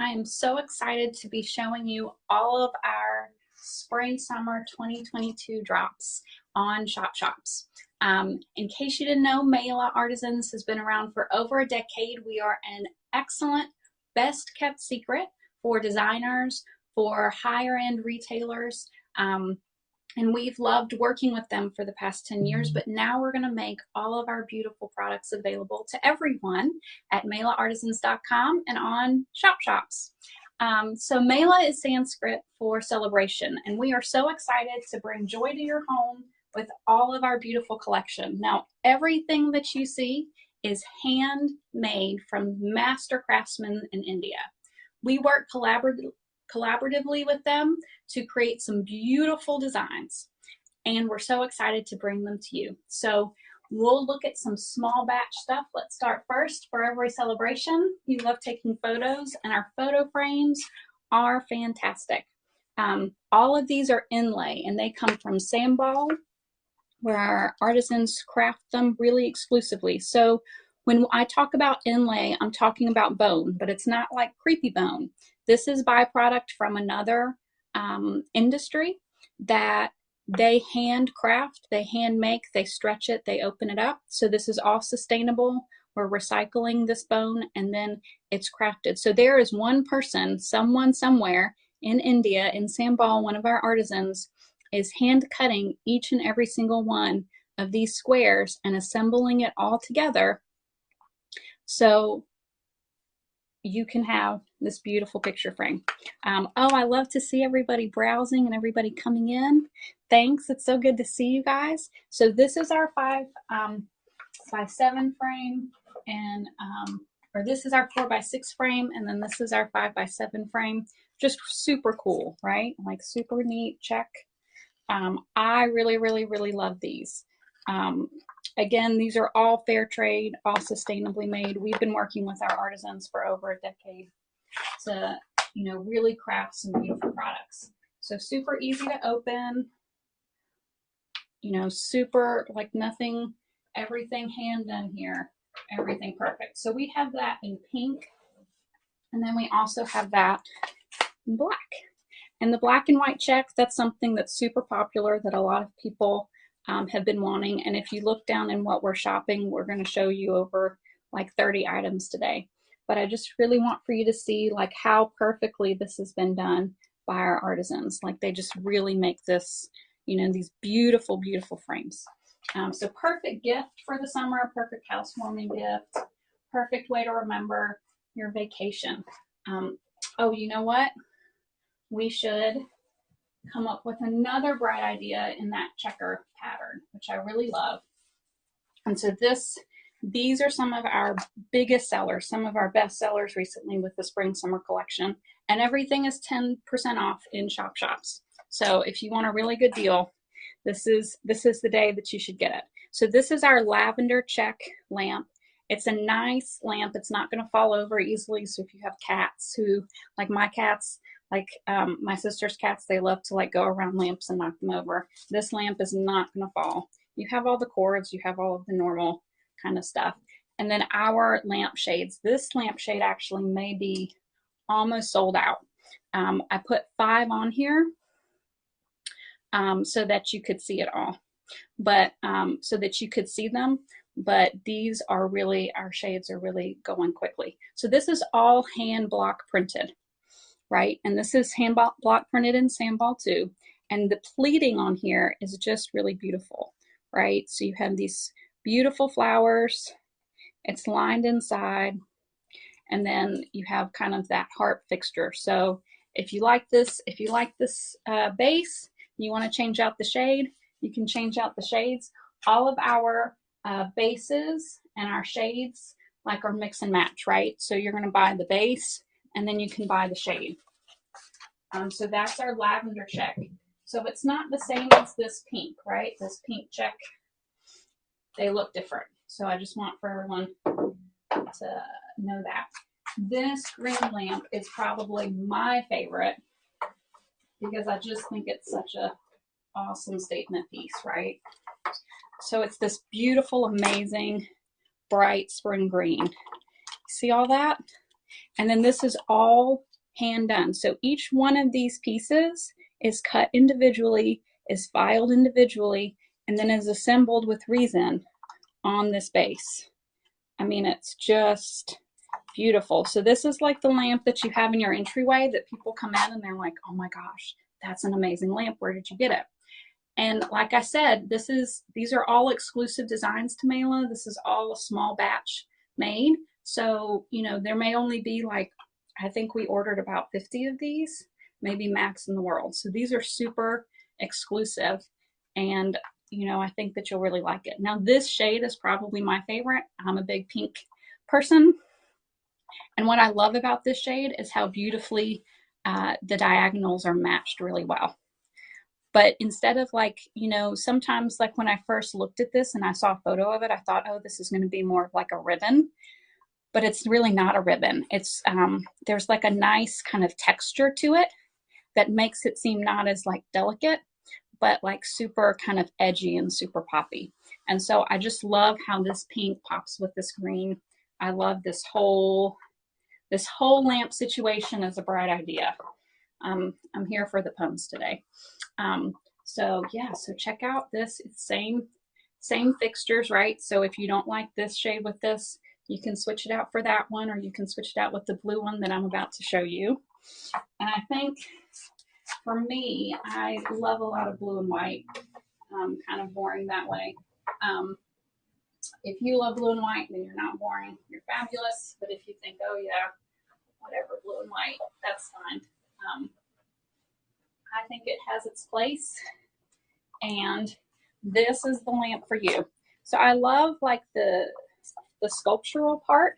I am so excited to be showing you all of our spring summer 2022 drops on ShopShops. In case you didn't know, Mela Artisans has been around for over a decade. We are an excellent, best kept secret for designers, for higher end retailers. And we've loved working with them for the past 10 years, but now we're going to make all of our beautiful products available to everyone at melaartisans.com and on ShopShops. So Mela is Sanskrit for celebration, and we are so excited to bring joy to your home with all of our beautiful collection. Now, everything that you see is handmade from master craftsmen in India. We work collaboratively with them to create some beautiful designs, and we're so excited to bring them to you. So we'll look at some small batch stuff. Let's start first. For every celebration, you love taking photos, and our photo frames are fantastic. All of these are inlay, and they come from sandball, where our artisans craft them really exclusively. So when I talk about inlay, I'm talking about bone, but it's not like creepy bone. This is byproduct from another industry that they handcraft, they hand make, they stretch it, they open it up. So this is all sustainable. We're recycling this bone, and then it's crafted. So there is one person, someone somewhere in India, in Sambal, one of our artisans, is hand cutting each and every single one of these squares and assembling it all together so you can have this beautiful picture frame. Oh, I love to see everybody browsing and everybody coming in. Thanks, it's so good to see you guys. So this is our 5x7 frame, and or this is our 4x6 frame, and then this is our 5x7 frame. Just super cool, right? Like super neat, check. I really love these. Again, these are all fair trade, all sustainably made. We've been working with our artisans for over a decade to, really craft some beautiful products. So super easy to open, super like nothing, everything hand done here, everything perfect. So we have that in pink, and then we also have that in black. And the black and white check, that's something that's super popular that a lot of people have been wanting. And if you look down in what we're shopping, we're going to show you over like 30 items today. But I just really want for you to see like how perfectly this has been done by our artisans. Like they just really make this, these beautiful frames. So perfect gift for the summer, perfect housewarming gift, perfect way to remember your vacation. Oh, you know what? We should come up with another bright idea in that checker pattern, which I really love. And so these are some of our biggest sellers, some of our best sellers recently with the spring summer collection, and everything is 10% off in ShopShops. So if you want a really good deal, this is the day that you should get it. So this is our lavender check lamp. It's a nice lamp. It's not going to fall over easily. So if you have cats who, like my cats, like my sister's cats, they love to like go around lamps and knock them over. This lamp is not going to fall. You have all the cords, you have all of the normal kind of stuff. And then our lamp shades. This lamp shade actually may be almost sold out. I put 5 on here so that you could see it all, but so that you could see them. But these are really, our shades are really going quickly. So this is all hand block printed, right? And this is hand block printed in sandball too. And the pleating on here is just really beautiful, right? So you have these beautiful flowers. It's lined inside. And then you have kind of that heart fixture. So if you like this base, you want to change out the shade, you can change out the shades. All of our bases and our shades like are mix and match, right? So you're going to buy the base, and then you can buy the shade. So that's our lavender check. So it's not the same as this pink, right? This pink check, they look different. So I just want for everyone to know that. This green lamp is probably my favorite because I just think it's such a awesome statement piece, right? So it's this beautiful, amazing, bright spring green. See all that? And then this is all hand done. So each one of these pieces is cut individually, is filed individually, and then is assembled with resin on this base. I mean, it's just beautiful. So this is like the lamp that you have in your entryway that people come in and they're like, oh my gosh, that's an amazing lamp. Where did you get it? And like I said, these are all exclusive designs to Mela. This is all a small batch made. So, you know, there may only be like, I think we ordered about 50 of these, maybe max in the world. So these are super exclusive, and you know, I think that you'll really like it. Now this shade is probably my favorite. I'm a big pink person. And what I love about this shade is how beautifully the diagonals are matched really well. But instead of like, you know, sometimes like when I first looked at this and I saw a photo of it, I thought, oh, this is going to be more of like a ribbon. But it's really not a ribbon. It's there's like a nice kind of texture to it that makes it seem not as like delicate, but like super kind of edgy and super poppy. And so I just love how this pink pops with this green. I love this whole lamp situation is a bright idea. I'm here for the puns today. So yeah, so check out this. It's same fixtures, right? So if you don't like this shade with this, you can switch it out for that one, or you can switch it out with the blue one that I'm about to show you. And I think for me, I love a lot of blue and white. Kind of boring that way. If you love blue and white, then you're not boring. You're fabulous. But if you think, oh yeah, whatever, blue and white, that's fine. I think it has its place, and this is the lamp for you. So I love like the sculptural part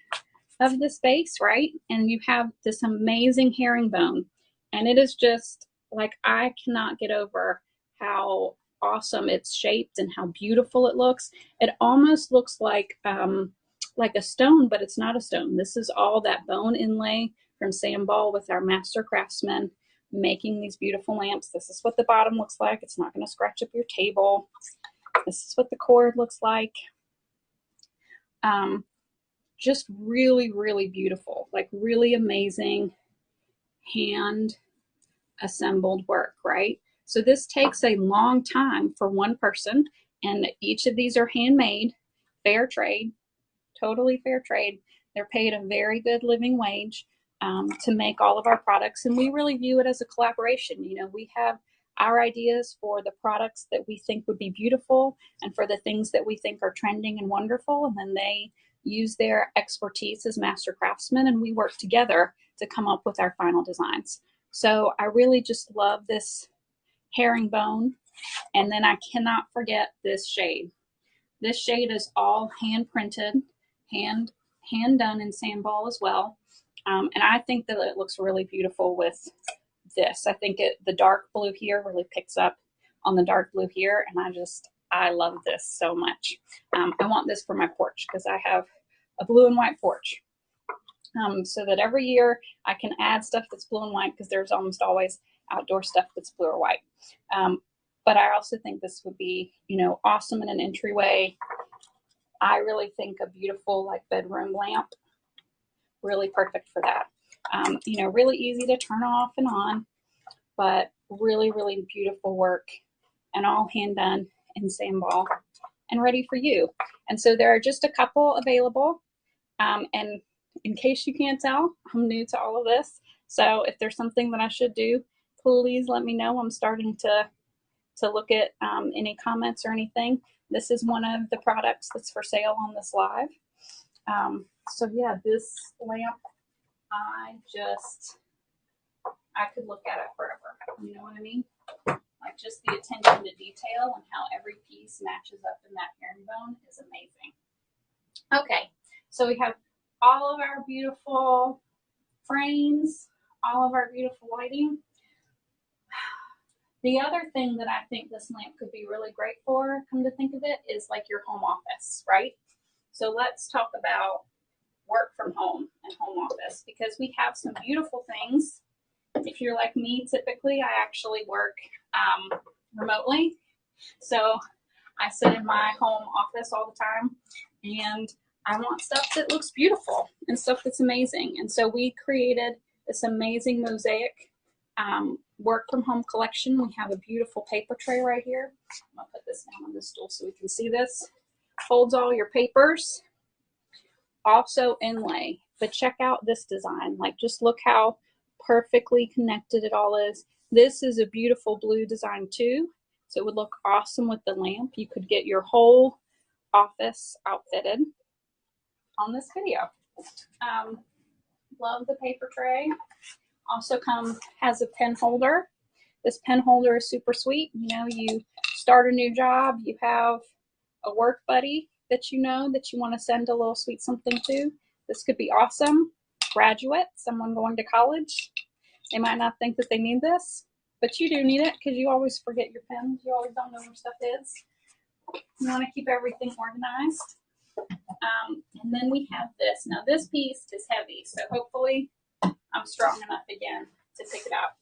of this base, right? And you have this amazing herringbone, and it is just like, I cannot get over how awesome it's shaped and how beautiful it looks. It almost looks like a stone, but it's not a stone. This is all that bone inlay from Sam Ball with our master craftsmen making these beautiful lamps. This is what the bottom looks like. It's not going to scratch up your table. This is what the cord looks like. Just really, really beautiful, like really amazing hand assembled work, right? So this takes a long time for one person, and each of these are handmade, fair trade, totally fair trade. They're paid a very good living wage to make all of our products, and we really view it as a collaboration. You know, we have our ideas for the products that we think would be beautiful and for the things that we think are trending and wonderful, and then they use their expertise as master craftsmen, and we work together to come up with our final designs. So I really just love this herringbone, and then I cannot forget this shade. This shade is all hand printed, hand done in Sam Ball as well. And I think that it looks really beautiful with this. I think the dark blue here really picks up on the dark blue here, and I love this so much. I want this for my porch because I have a blue and white porch. So that every year I can add stuff that's blue and white, because there's almost always outdoor stuff that's blue or white. But I also think this would be, you know, awesome in an entryway. I really think a beautiful like bedroom lamp, really perfect for that. You know, really easy to turn off and on, but really, really beautiful work, and all hand done in Sam Ball and ready for you. And so there are just a couple available. And in case you can't tell, I'm new to all of this. So if there's something that I should do, please let me know. I'm starting to look at any comments or anything. This is one of the products that's for sale on this live. So yeah, this lamp, I could look at it forever. You know what I mean? Like, just the attention to detail and how every piece matches up in that herringbone is amazing. Okay, so we have all of our beautiful frames, all of our beautiful lighting. The other thing that I think this lamp could be really great for, come to think of it, is like your home office, right? So let's talk about work from home and home office, because we have some beautiful things. If you're like me, typically I actually work remotely. So I sit in my home office all the time, and I want stuff that looks beautiful and stuff that's amazing. And so we created this amazing mosaic work from home collection. We have a beautiful paper tray right here. I'm gonna put this down on the stool so we can see this. Holds all your papers. Also inlay, but check out this design. Like, just look how perfectly connected it all is. This is a beautiful blue design too, so it would look awesome with the lamp. You could get your whole office outfitted on this video. Love the paper tray. Also has a pen holder. This pen holder is super sweet. You know, you start a new job, you have a work buddy that you know that you want to send a little sweet something to. This could be awesome. Graduate, someone going to college, they might not think that they need this, but you do need it because you always forget your pens. You always don't know where stuff is. You want to keep everything organized. And then we have this. Now this piece is heavy, so hopefully I'm strong enough again to pick it up.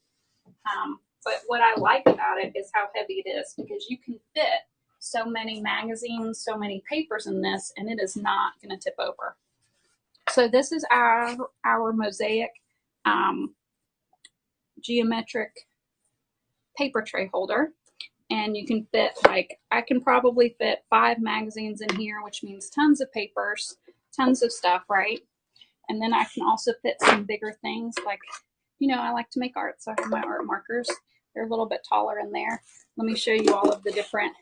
But what I like about it is how heavy it is, because you can fit so many magazines, so many papers in this, and it is not going to tip over. So this is our mosaic geometric paper tray holder. And you can fit, like, I can probably fit 5 magazines in here, which means tons of papers, tons of stuff, right? And then I can also fit some bigger things, like, you know, I like to make art, so I have my art markers. They're a little bit taller in there. Let me show you all of the different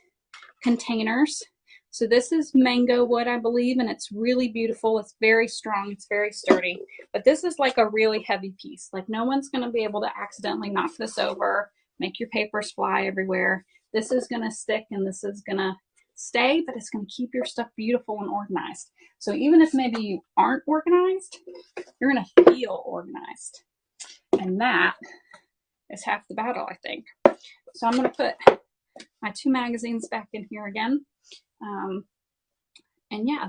containers. So this is mango wood, I believe, and it's really beautiful. It's very strong, it's very sturdy. But this is like a really heavy piece. Like, no one's going to be able to accidentally knock this over, make your papers fly everywhere. This is going to stick and this is going to stay, but it's going to keep your stuff beautiful and organized. So even if maybe you aren't organized, you're going to feel organized. And that is half the battle, I think. So I'm going to put my 2 magazines back in here again. And yeah,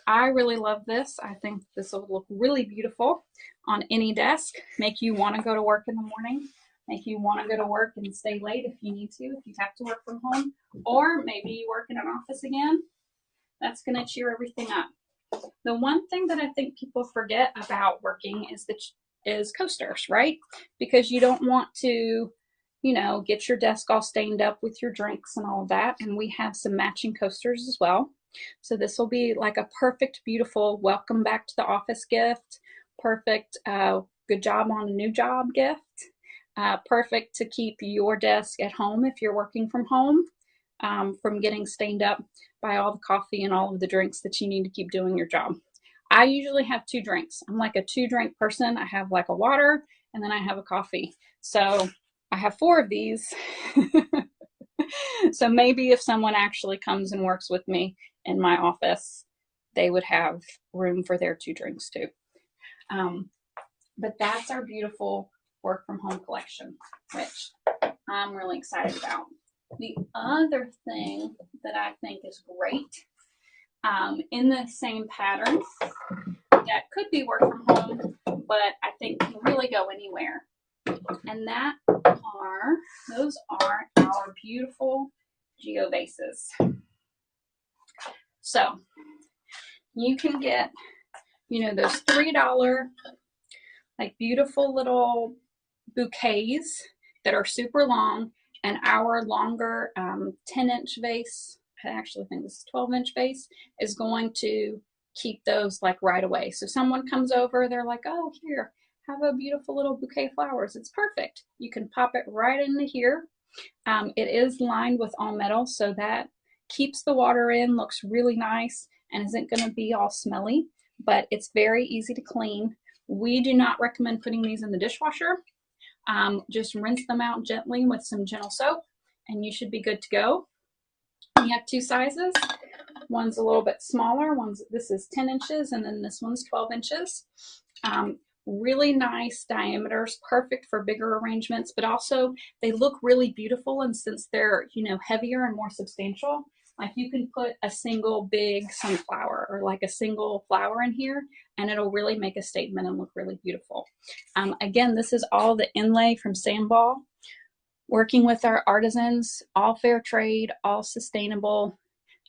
I really love this. I think this will look really beautiful on any desk, make you want to go to work in the morning, make you want to go to work and stay late if you need to, if you have to work from home, or maybe you work in an office again. That's going to cheer everything up. The one thing that I think people forget about working is coasters, right? Because you don't want to, you know, get your desk all stained up with your drinks and all of that. And we have some matching coasters as well. So this will be like a perfect, beautiful welcome back to the office gift. Perfect, good job on a new job gift. Perfect to keep your desk at home if you're working from home, from getting stained up by all the coffee and all of the drinks that you need to keep doing your job. I usually have 2 drinks. I'm like a 2-drink person. I have like a water and then I have a coffee. So I have 4 of these. So maybe if someone actually comes and works with me in my office, they would have room for their 2 drinks too. But that's our beautiful work from home collection, which I'm really excited about. The other thing that I think is great, in the same pattern, that could be work from home, but I think can really go anywhere. And those are our beautiful geo vases. So you can get, you know, those $3 like beautiful little bouquets that are super long, and our longer 10-inch vase, I actually think this is 12-inch vase, is going to keep those like right away. So someone comes over, they're like, oh, here, have a beautiful little bouquet of flowers. It's perfect. You can pop it right into here. It is lined with all metal, so that keeps the water in, looks really nice, and isn't going to be all smelly, but it's very easy to clean. We do not recommend putting these in the dishwasher. Just rinse them out gently with some gentle soap, and you should be good to go. We have 2 sizes. One's a little bit smaller. This is 10 inches, and then this one's 12 inches. Really nice diameters, perfect for bigger arrangements, but also they look really beautiful. And since they're, you know, heavier and more substantial, like you can put a single big sunflower or like a single flower in here, and it'll really make a statement and look really beautiful. Again, this is all the inlay from Sandball. Working with our artisans, all fair trade, all sustainable.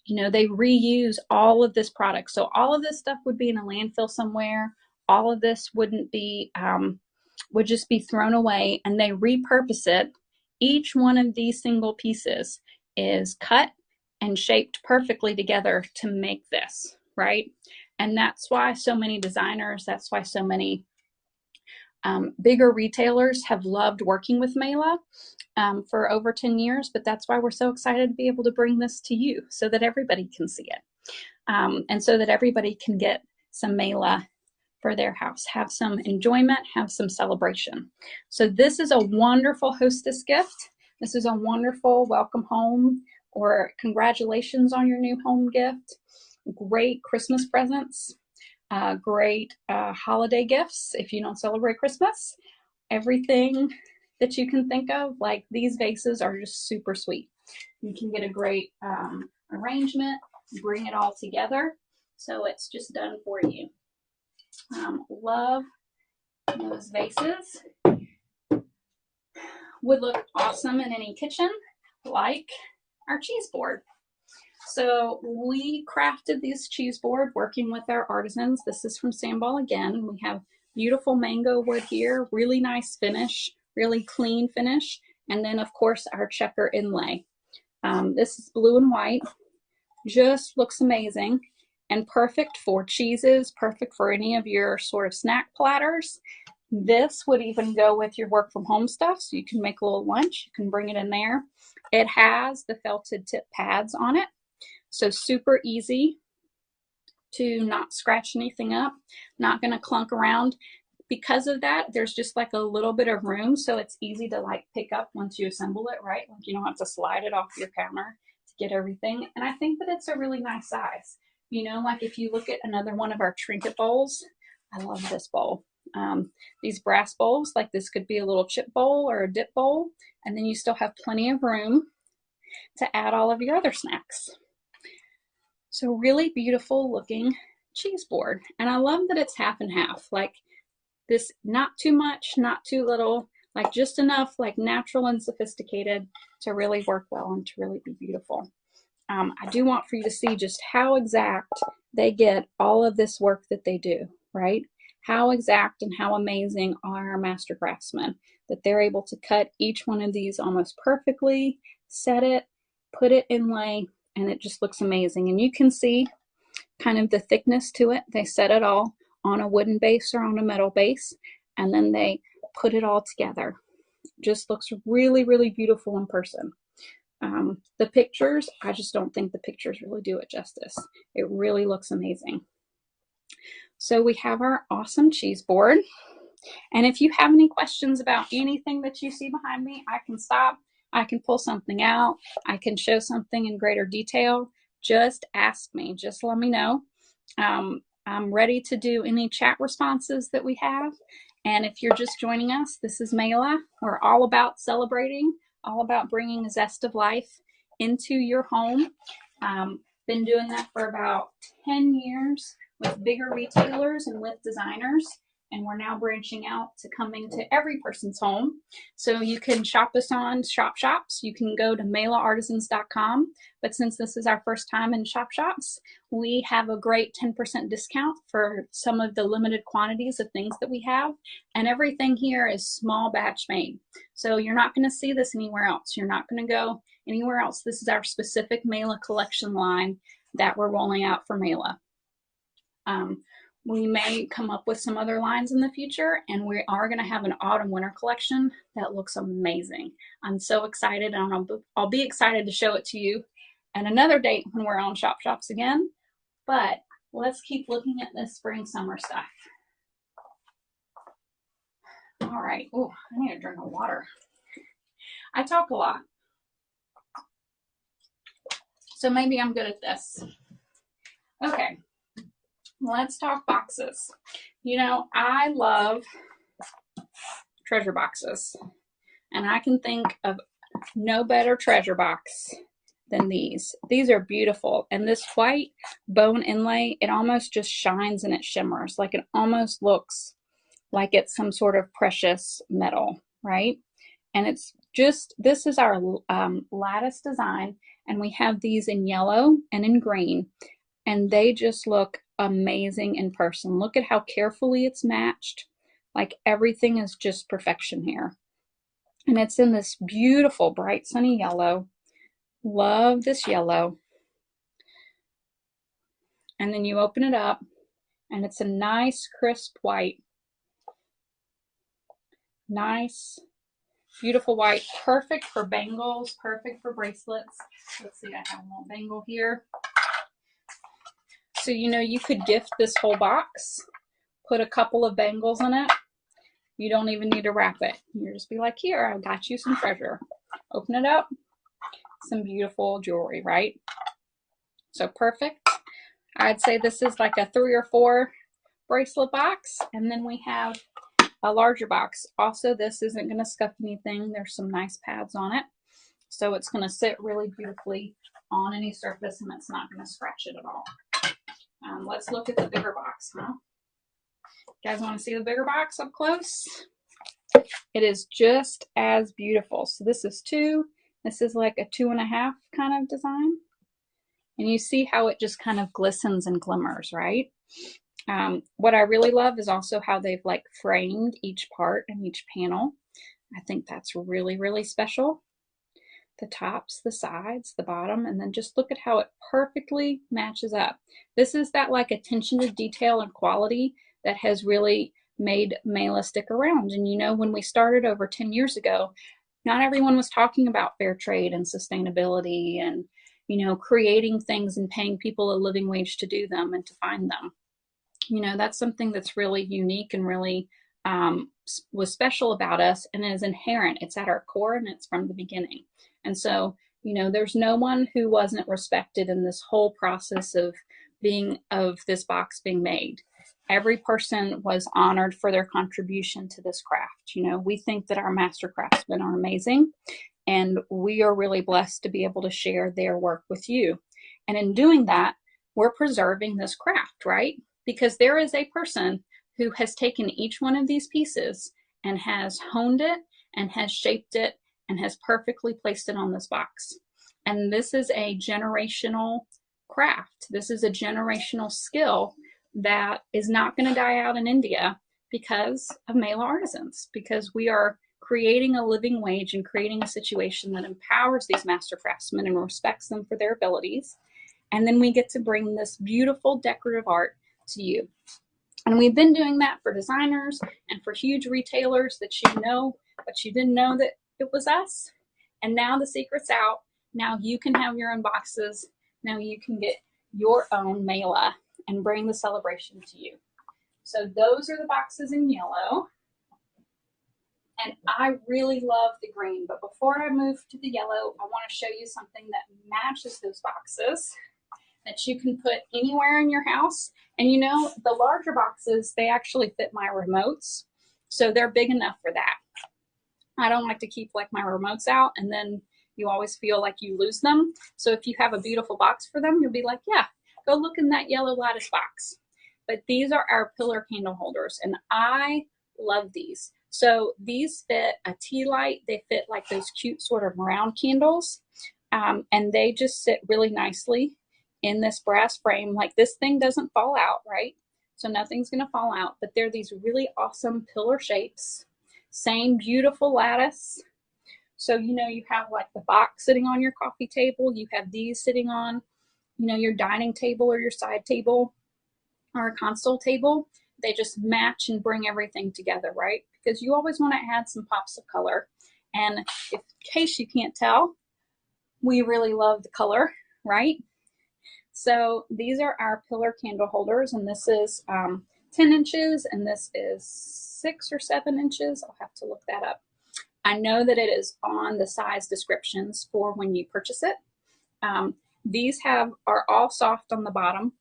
You know, they reuse all of this product. So all of this stuff would be in a landfill somewhere. All of this wouldn't be would just be thrown away, and they repurpose it. Each one of these single pieces is cut and shaped perfectly together to make this, right? And that's why so many designers, that's why so many bigger retailers have loved working with Mela for over 10 years, but that's why we're so excited to be able to bring this to you so that everybody can see it, and so that everybody can get some Mela for their house, have some enjoyment, have some celebration. So this is a wonderful hostess gift. This is a wonderful welcome home or congratulations on your new home gift. Great Christmas presents, great holiday gifts if you don't celebrate Christmas. Everything that you can think of, like these vases are just super sweet. You can get a great arrangement, bring it all together, so it's just done for you. Love those vases. Would look awesome in any kitchen, like our cheese board. So we crafted this cheese board working with our artisans. This is from Sandball again. We have beautiful mango wood here, really nice finish, really clean finish, and then of course our checker inlay. This is blue and white, just looks amazing and perfect for cheeses, perfect for any of your sort of snack platters. This would even go with your work from home stuff, so you can make a little lunch, you can bring it in there. It has the felted tip pads on it, so super easy to not scratch anything up, not gonna clunk around. Because of that, there's just like a little bit of room, so it's easy to like pick up once you assemble it, right? Like you don't have to slide it off your counter to get everything. And I think that it's a really nice size. You know, like if you look at another one of our trinket bowls, I love this bowl. These brass bowls, like this could be a little chip bowl or a dip bowl, and then you still have plenty of room to add all of your other snacks. So really beautiful looking cheese board. And I love that it's half and half, like this, not too much, not too little, like just enough, like natural and sophisticated to really work well and to really be beautiful. I do want for you to see just how exact they get all of this work that they do, right? How exact and how amazing are our master craftsmen, that they're able to cut each one of these almost perfectly, set it, put it inlay, and it just looks amazing. And you can see kind of the thickness to it. They set it all on a wooden base or on a metal base, and then they put it all together. Just looks really, really beautiful in person. The pictures, I just don't think the pictures really do it justice. It really looks amazing. So we have our awesome cheese board. And if you have any questions about anything that you see behind me, I can stop, I can pull something out, I can show something in greater detail. Just ask me, just let me know. I'm ready to do any chat responses that we have. And if you're just joining us, this is Mela. We're all about celebrating, all about bringing a zest of life into your home. Been doing that for about 10 years with bigger retailers and with designers. And we're now branching out to coming to every person's home. So you can shop us on ShopShops. You can go to melaartisans.com. But since this is our first time in ShopShops, we have a great 10% discount for some of the limited quantities of things that we have. And everything here is small batch made. So you're not going to see this anywhere else. You're not going to go anywhere else. This is our specific Mela collection line that we're rolling out for Mela. We may come up with some other lines in the future, and we are going to have an autumn winter collection that looks amazing. I'm so excited, and I'll be excited to show it to you at another date when we're on ShopShops again. But let's keep looking at this spring summer stuff. All right. Oh, I need a drink of water. I talk a lot, so maybe I'm good at this. Okay. Let's talk boxes. You know, I love treasure boxes, and I can think of no better treasure box than these. These are beautiful, and this white bone inlay, it almost just shines and it shimmers, like it almost looks like it's some sort of precious metal, right? And it's just, this is our lattice design, and we have these in yellow and in green, and they just look amazing in person. Look at how carefully it's matched. Like everything is just perfection here. And it's in this beautiful, bright, sunny yellow. Love this yellow. And then you open it up, and it's a nice, crisp white. Nice, beautiful white. Perfect for bangles, perfect for bracelets. Let's see, I have a little bangle here. So, you know, you could gift this whole box, put a couple of bangles in it. You don't even need to wrap it. You just be like, here, I got you some treasure. Open it up. Some beautiful jewelry, right? So perfect. I'd say this is like a 3 or 4 bracelet box. And then we have a larger box. Also, this isn't going to scuff anything. There's some nice pads on it. So it's going to sit really beautifully on any surface, and it's not going to scratch it at all. Let's look at the bigger box, huh? You guys want to see the bigger box up close? It is just as beautiful. So this is 2. This is like a 2.5 kind of design. And you see how it just kind of glistens and glimmers, right? What I really love is also how they've like framed each part and each panel. I think that's really, really special. The tops, the sides, the bottom, and then just look at how it perfectly matches up. This is that like attention to detail and quality that has really made Mela stick around. And you know, when we started over 10 years ago, not everyone was talking about fair trade and sustainability and, you know, creating things and paying people a living wage to do them and to find them. You know, that's something that's really unique and really was special about us and is inherent. It's at our core and it's from the beginning. And so, you know, there's no one who wasn't respected in this whole process of this box being made. Every person was honored for their contribution to this craft. You know, we think that our master craftsmen are amazing, and we are really blessed to be able to share their work with you. And in doing that, we're preserving this craft, right? Because there is a person who has taken each one of these pieces and has honed it and has shaped it and has perfectly placed it on this box. And this is a generational craft. This is a generational skill that is not going to die out in India because of Mela Artisans, because we are creating a living wage and creating a situation that empowers these master craftsmen and respects them for their abilities. And then we get to bring this beautiful decorative art to you. And we've been doing that for designers and for huge retailers that you know, but you didn't know that it was us. And now the secret's out. Now you can have your own boxes. Now you can get your own Mela and bring the celebration to you. So those are the boxes in yellow. And I really love the green, but before I move to the yellow, I want to show you something that matches those boxes that you can put anywhere in your house. And you know, the larger boxes, they actually fit my remotes. So they're big enough for that. I don't like to keep like my remotes out and then you always feel like you lose them. So if you have a beautiful box for them, you'll be like, yeah, go look in that yellow lattice box. But these are our pillar candle holders and I love these. So these fit a tea light. They fit like those cute sort of round candles. And they just sit really nicely in this brass frame. Like this thing doesn't fall out, right? So nothing's gonna fall out, but they're these really awesome pillar shapes. Same beautiful lattice. So, you know, you have like the box sitting on your coffee table. You have these sitting on, you know, your dining table or your side table or a console table. They just match and bring everything together, right? Because you always want to add some pops of color. And in case you can't tell, we really love the color, right? So these are our pillar candle holders, and this is 10 inches, and this is 6 or 7 inches. I'll have to look that up. I know that it is on the size descriptions for when you purchase it. These are all soft on the bottom,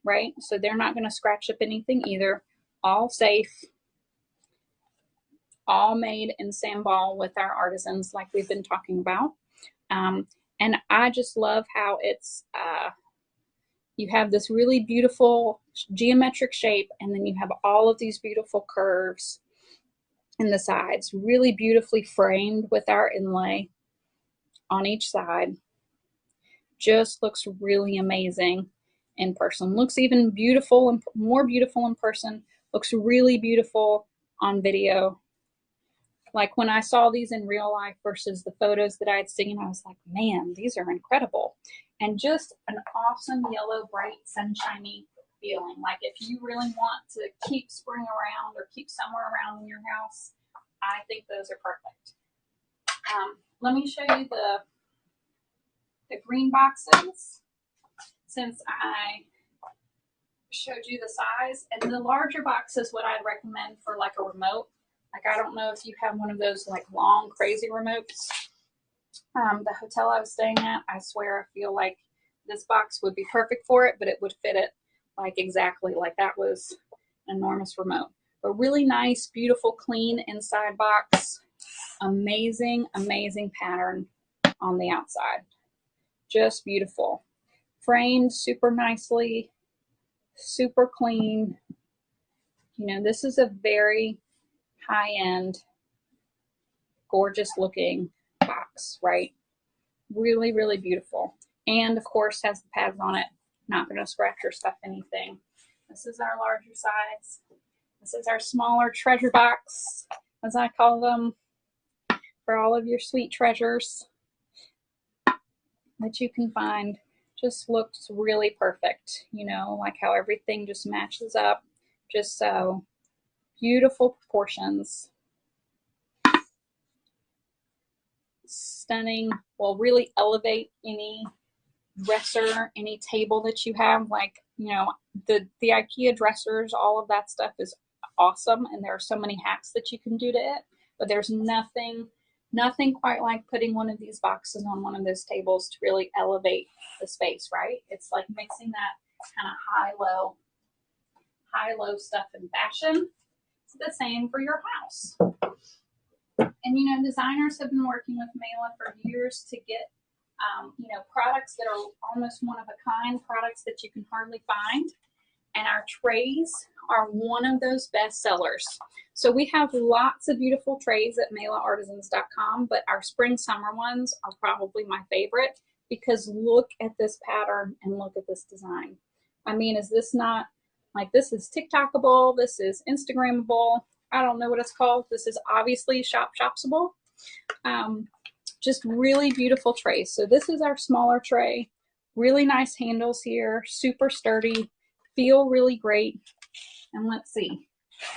right? So they're not going to scratch up anything either. All safe, all made in sandball with our artisans like we've been talking about. And I just love how it's, you have this really beautiful geometric shape, and then you have all of these beautiful curves in the sides, really beautifully framed with our inlay on each side. Just looks really amazing in person. Looks even beautiful and more beautiful in person. Looks really beautiful on video. Like when I saw these in real life versus the photos that I had seen, I was like, man, these are incredible. And just an awesome yellow, bright, sunshiny feeling. Like if you really want to keep spring around or keep summer around in your house, I think those are perfect. Let me show you the green boxes, since I showed you the size. And the larger box is what I'd recommend for like a remote. Like I don't know if you have one of those like long crazy remotes. The hotel I was staying at, I swear I feel like this box would be perfect for it, but it would fit it like exactly. Like that was an enormous remote. But really nice, beautiful, clean inside box. Amazing, amazing pattern on the outside. Just beautiful. Framed super nicely, super clean. You know, this is a very high-end, gorgeous looking box, right? Really, really beautiful. And of course has the pads on it. Not going to scratch or stuff anything. This is our larger size. This is our smaller treasure box, as I call them, for all of your sweet treasures that you can find. Just looks really perfect, you know, like how everything just matches up just so. Beautiful proportions. Stunning. Will really elevate any dresser, any table that you have. Like, you know, the IKEA dressers, all of that stuff is awesome, and there are so many hacks that you can do to it, but there's nothing quite like putting one of these boxes on one of those tables to really elevate the space, right? It's like mixing that kind of high-low stuff in fashion. It's the same for your house. And you know, designers have been working with Mela for years to get you know, products that are almost one of a kind, products that you can hardly find. And our trays are one of those best sellers. So we have lots of beautiful trays at melaartisans.com, but our spring summer ones are probably my favorite, because look at this pattern and look at this design. I mean, is this not like, this is TikTokable, this is Instagrammable, I don't know what it's called. This is obviously ShopShopsable. Just really beautiful trays. So this is our smaller tray. Really nice handles here, super sturdy, feel really great. And let's see,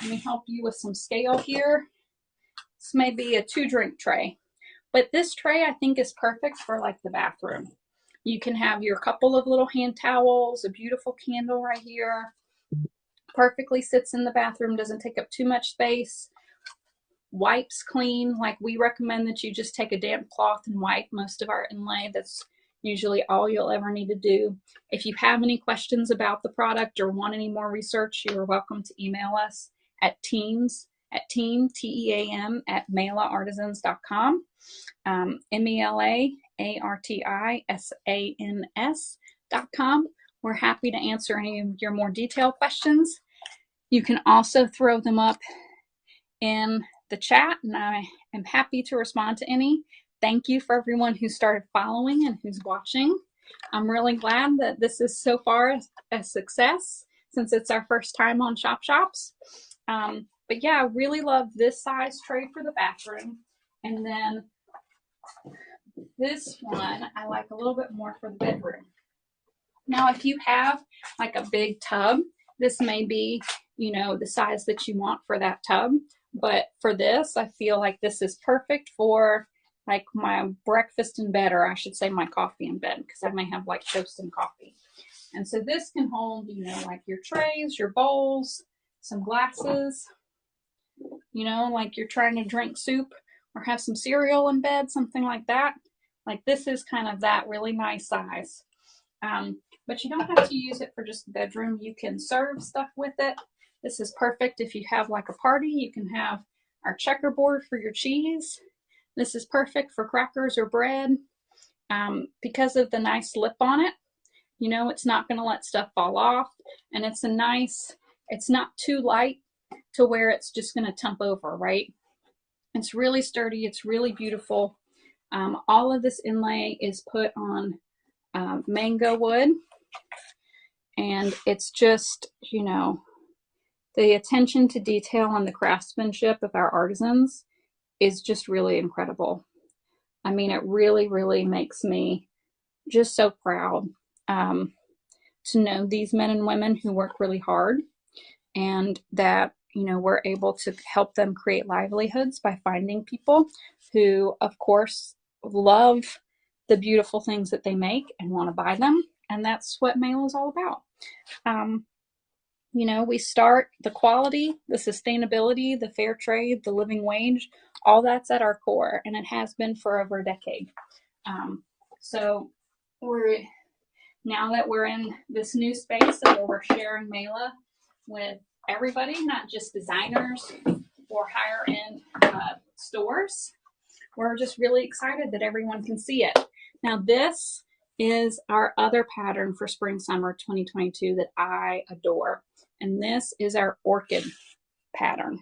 let me help you with some scale here. This may be a 2-drink tray, but this tray I think is perfect for like the bathroom. You can have your couple of little hand towels, a beautiful candle right here. Perfectly sits in the bathroom, doesn't take up too much space. Wipes clean. Like we recommend that you just take a damp cloth and wipe most of our inlay. That's usually all you'll ever need to do. If you have any questions about the product or want any more research, you're welcome to email us at team, T-E-A-M, at melaartisans.com. melaartisans.com. We're happy to answer any of your more detailed questions. You can also throw them up in the chat, and I am happy to respond to any. Thank you for everyone who started following and who's watching. I'm really glad that this is so far a success, since it's our first time on ShopShops. But yeah, I really love this size tray for the bathroom. And then this one I like a little bit more for the bedroom. Now, if you have like a big tub, this may be, you know, the size that you want for that tub. But for this, I feel like this is perfect for like my breakfast in bed, or I should say my coffee in bed, because I may have like toast and coffee. And so this can hold, you know, like your trays, your bowls, some glasses, you know, like you're trying to drink soup or have some cereal in bed, something like that. Like this is kind of that really nice size. But you don't have to use it for just the bedroom. You can serve stuff with it. This is perfect if you have like a party. You can have our checkerboard for your cheese. This is perfect for crackers or bread. Because of the nice lip on it, you know, it's not going to let stuff fall off. And it's a nice, it's not too light to where it's just going to tump over, right? It's really sturdy. It's really beautiful. All of this inlay is put on mango wood. And it's just, you know, The attention to detail and the craftsmanship of our artisans is just really incredible. I mean, it really, really makes me just so proud to know these men and women who work really hard, and that, you know, we're able to help them create livelihoods by finding people who, of course, love the beautiful things that they make and want to buy them. And that's what Mela is all about. You know, we start the quality, the sustainability, the fair trade, the living wage, all that's at our core, and it has been for over a decade. So now that we're in this new space where we're sharing Mela with everybody, not just designers or higher end stores, we're just really excited that everyone can see it. Now, this is our other pattern for spring summer 2022 that I adore, and this is our orchid pattern.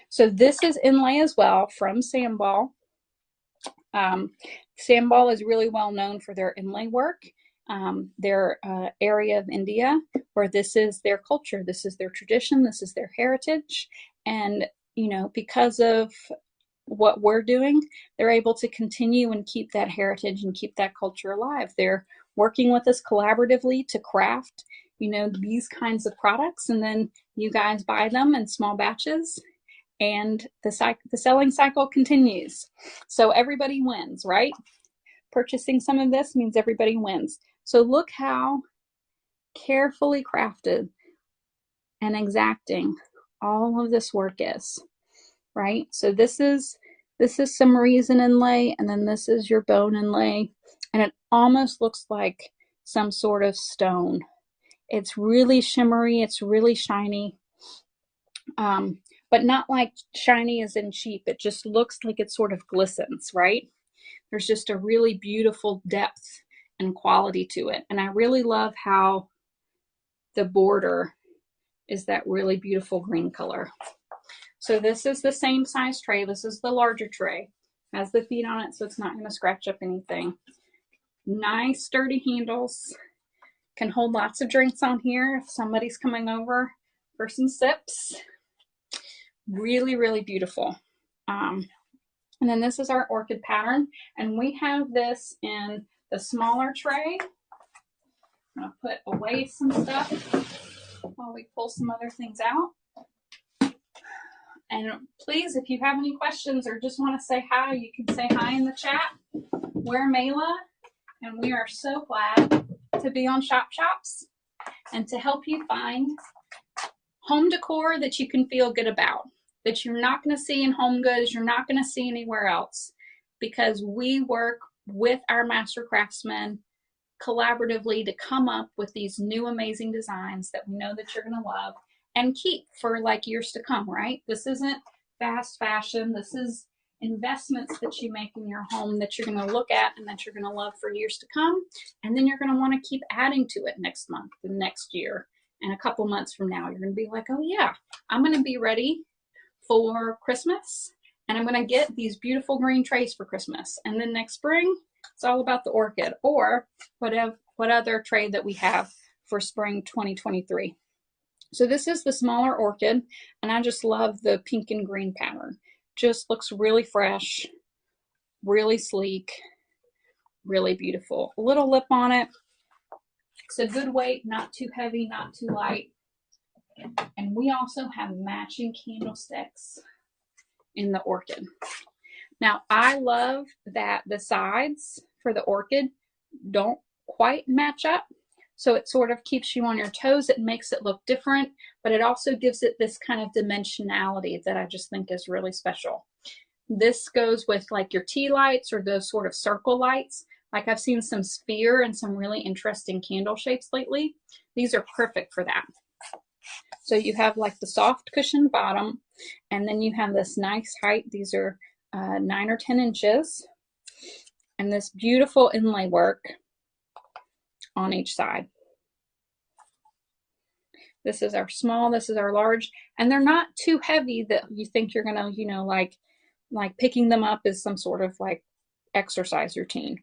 So this is inlay as well from Sandball. Sandball is really well known for their inlay work. Their area of India, where this is their culture, this is their tradition, this is their heritage. And, you know, because of what we're doing, they're able to continue and keep that heritage and keep that culture alive. They're working with us collaboratively to craft, you know, these kinds of products, and then you guys buy them in small batches, and the selling cycle continues. So everybody wins, right? Purchasing some of this means everybody wins. So look how carefully crafted and exacting all of this work is, right? So this is some resin inlay, and then this is your bone inlay, and it almost looks like some sort of stone. It's really shimmery, it's really shiny, but not like shiny as in cheap. It just looks like it sort of glistens, right? There's just a really beautiful depth and quality to it. And I really love how the border is that really beautiful green color. So this is the same size tray. This is the larger tray. Has the feet on it, so it's not going to scratch up anything. Nice sturdy handles. Can hold lots of drinks on here if somebody's coming over for some sips. Really, really beautiful. And then this is our orchid pattern, and we have this in the smaller tray. I'm going to put away some stuff while we pull some other things out. And please, if you have any questions or just want to say hi, you can say hi in the chat. We're Mela, and we are so glad to be on ShopShops and to help you find home decor that you can feel good about, that you're not going to see in Home Goods, you're not going to see anywhere else, because we work with our master craftsmen collaboratively to come up with these new amazing designs that we know that you're going to love and keep for like years to come, right? This isn't fast fashion. This is investments that you make in your home that you're going to look at and that you're going to love for years to come. And then you're going to want to keep adding to it next month, the next year, and a couple months from now. You're going to be like, oh yeah, I'm going to be ready for Christmas, and I'm going to get these beautiful green trays for Christmas. And then next spring, it's all about the orchid or what other tray that we have for spring 2023. So this is the smaller orchid, and I just love the pink and green pattern. Just looks really fresh, really sleek, really beautiful. A little lip on it. It's a good weight, not too heavy, not too light. And we also have matching candlesticks in the orchid. Now, I love that the sides for the orchid don't quite match up. So it sort of keeps you on your toes. It makes it look different, but it also gives it this kind of dimensionality that I just think is really special. This goes with like your tea lights or those sort of circle lights. Like I've seen some sphere and some really interesting candle shapes lately. These are perfect for that. So you have like the soft cushioned bottom, and then you have this nice height. These are 9 or 10 inches, and this beautiful inlay work on each side. This is our small, this is our large, and they're not too heavy that you think you're gonna, you know, like picking them up is some sort of like exercise routine.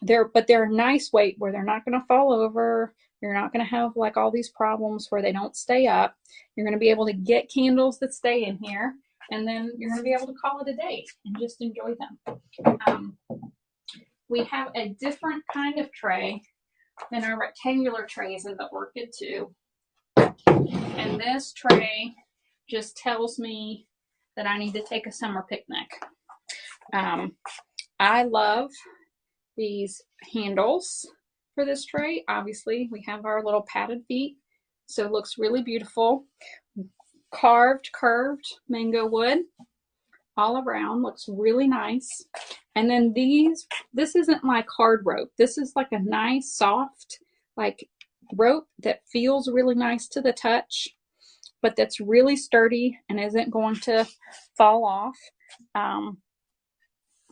But they're a nice weight where they're not gonna fall over. You're not going to have like all these problems where they don't stay up. You're going to be able to get candles that stay in here, and then you're going to be able to call it a day and just enjoy them. We have a different kind of tray than our rectangular trays in the orchid too. And this tray just tells me that I need to take a summer picnic. I love these handles for this tray. Obviously, we have our little padded feet, so it looks really beautiful. Curved mango wood all around, looks really nice. And then this isn't like hard rope. This is like a nice soft like rope that feels really nice to the touch, but that's really sturdy and isn't going to fall off.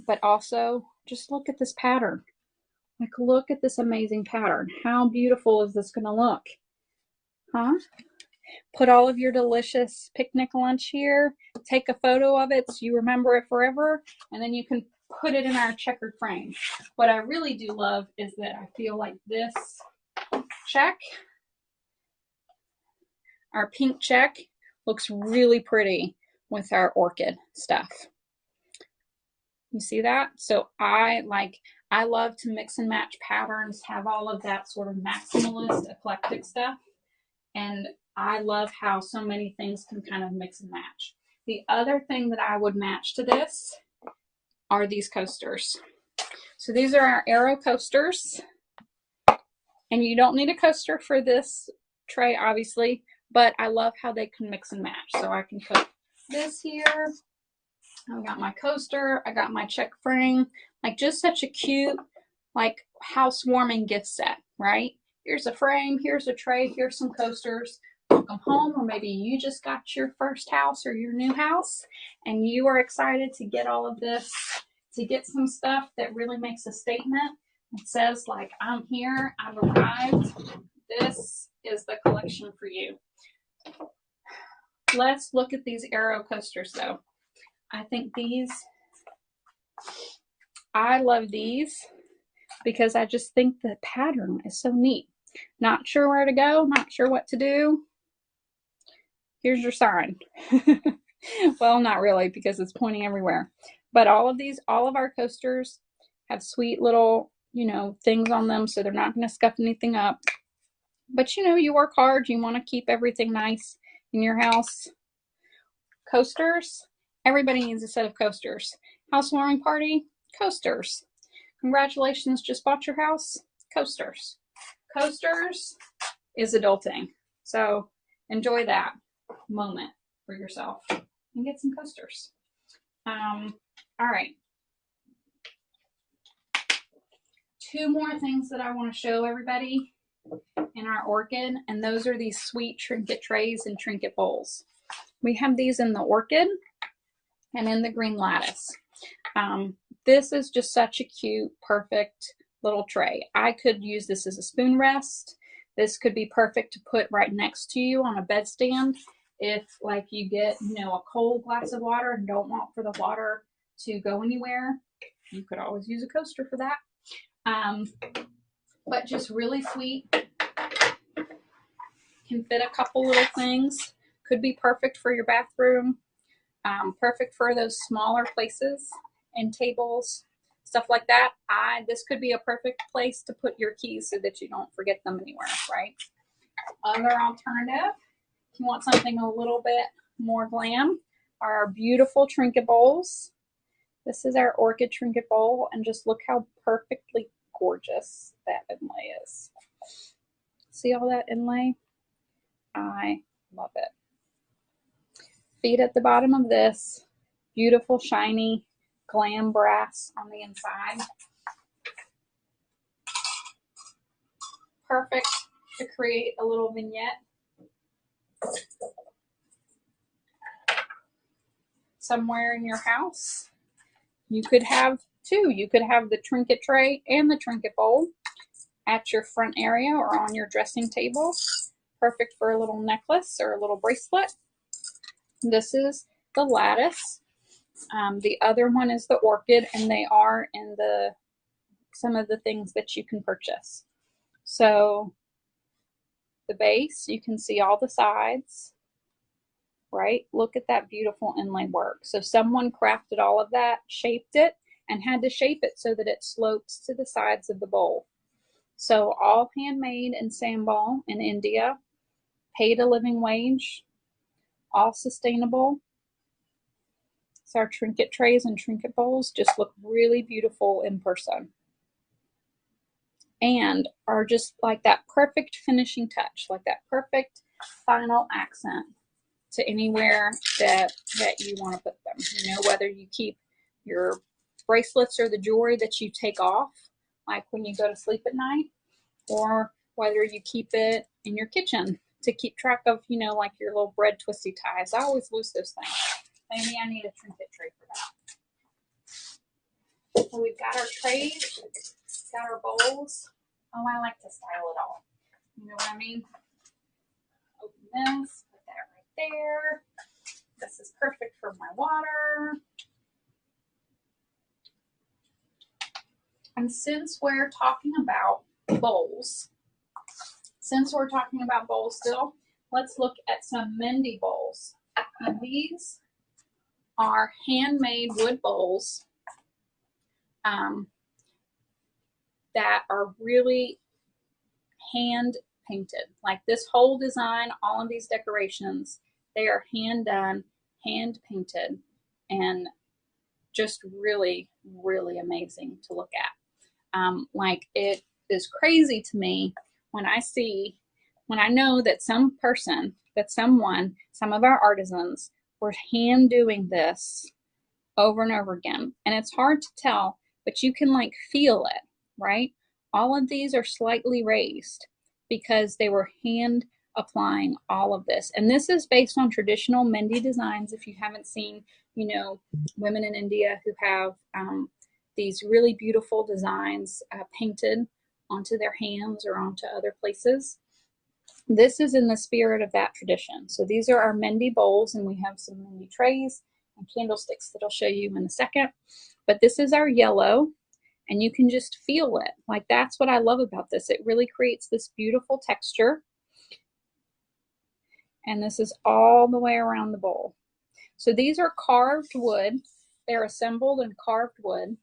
But also just look at this pattern. Like, look at this amazing pattern. How beautiful is this going to look? Huh? Put all of your delicious picnic lunch here. Take a photo of it so you remember it forever. And then you can put it in our checkered frame. What I really do love is that I feel like this check, our pink check, looks really pretty with our orchid stuff. You see that? So I love to mix and match patterns, have all of that sort of maximalist, eclectic stuff. And I love how so many things can kind of mix and match. The other thing that I would match to this are these coasters. So these are our arrow coasters. And you don't need a coaster for this tray, obviously, but I love how they can mix and match. So I can put this here. I've got my coaster, I got my check frame, like just such a cute, like housewarming gift set, right? Here's a frame, here's a tray, here's some coasters. Welcome home, or maybe you just got your first house or your new house and you are excited to get all of this, to get some stuff that really makes a statement. It says like, I'm here, I've arrived. This is the collection for you. Let's look at these arrow coasters though. I think I love these because I just think the pattern is so neat. Not sure where to go, not sure what to do. Here's your sign. Well, not really because it's pointing everywhere. But all of our coasters have sweet little, things on them so they're not going to scuff anything up. But you work hard, you want to keep everything nice in your house. Coasters. Everybody needs a set of coasters. Housewarming party, coasters. Congratulations, just bought your house, coasters. Coasters is adulting. So enjoy that moment for yourself and get some coasters. All right. Two more things that I want to show everybody in our orchid, and those are these sweet trinket trays and trinket bowls. We have these in the orchid and in the green lattice. This is just such a cute, perfect little tray. I could use this as a spoon rest. This could be perfect to put right next to you on a bedstand. If like you get, a cold glass of water and don't want for the water to go anywhere, you could always use a coaster for that. But just really sweet. Can fit a couple little things. Could be perfect for your bathroom. Perfect for those smaller places and tables, stuff like that. This could be a perfect place to put your keys so that you don't forget them anywhere, right? Other alternative, if you want something a little bit more glam, are our beautiful trinket bowls. This is our orchid trinket bowl, and just look how perfectly gorgeous that inlay is. See all that inlay? I love it. Feet at the bottom of this, beautiful shiny glam brass on the inside. Perfect to create a little vignette. Somewhere in your house. You could have two. You could have the trinket tray and the trinket bowl at your front area or on your dressing table. Perfect for a little necklace or a little bracelet. This is the lattice. The other one is the orchid, and they are in some of the things that you can purchase. So the base, you can see all the sides, right? Look at that beautiful inlay work. So someone crafted all of that, shaped it, and had to shape it so that it slopes to the sides of the bowl. So all handmade in Sambal in India, paid a living wage, all sustainable. So our trinket trays and trinket bowls just look really beautiful in person and are just like that perfect finishing touch, like that perfect final accent to anywhere that you want to put them. You know, whether you keep your bracelets or the jewelry that you take off, like when you go to sleep at night, or whether you keep it in your kitchen to keep track of, you know, like your little bread twisty ties. I always lose those things. Maybe I need a trinket tray for that. So we've got our trays, got our bowls. Oh, I like to style it all. You know what I mean? Open this, put that right there. This is perfect for my water. And since we're talking about bowls, still, let's look at some Mendy bowls. And these are handmade wood bowls that are really hand painted. Like this whole design, all of these decorations, they are hand done, hand painted, and just really, really amazing to look at. Like it is crazy to me when I know that some of our artisans were hand doing this over and over again. And it's hard to tell, but you can like feel it, right? All of these are slightly raised because they were hand applying all of this. And this is based on traditional Mendy designs. If you haven't seen, you know, women in India who have these really beautiful designs painted onto their hands or onto other places. This is in the spirit of that tradition. So these are our Mendy bowls, and we have some Mendy trays and candlesticks that I'll show you in a second. But this is our yellow, and you can just feel it. Like that's what I love about this. It really creates this beautiful texture. And this is all the way around the bowl. So these are carved wood. They're assembled in carved wood,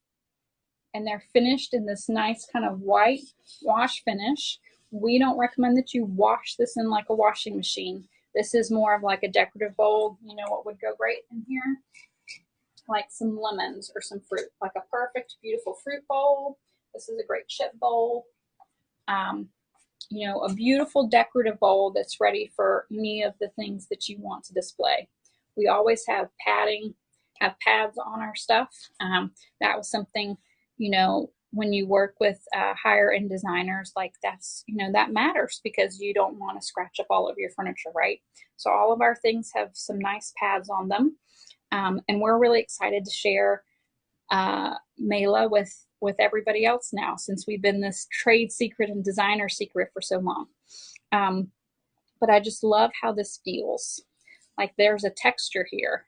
and they're finished in this nice kind of white wash finish. We don't recommend that you wash this in like a washing machine. This is more of like a decorative bowl. You know what would go great in here? Like some lemons or some fruit, like a perfect, beautiful fruit bowl. This is a great chip bowl. You know, a beautiful decorative bowl that's ready for any of the things that you want to display. We always have pads on our stuff. That was something, you know, when you work with higher end designers, like that's, you know, that matters because you don't want to scratch up all of your furniture, right? So all of our things have some nice pads on them. And we're really excited to share Mela with everybody else now, since we've been this trade secret and designer secret for so long. But I just love how this feels. Like there's a texture here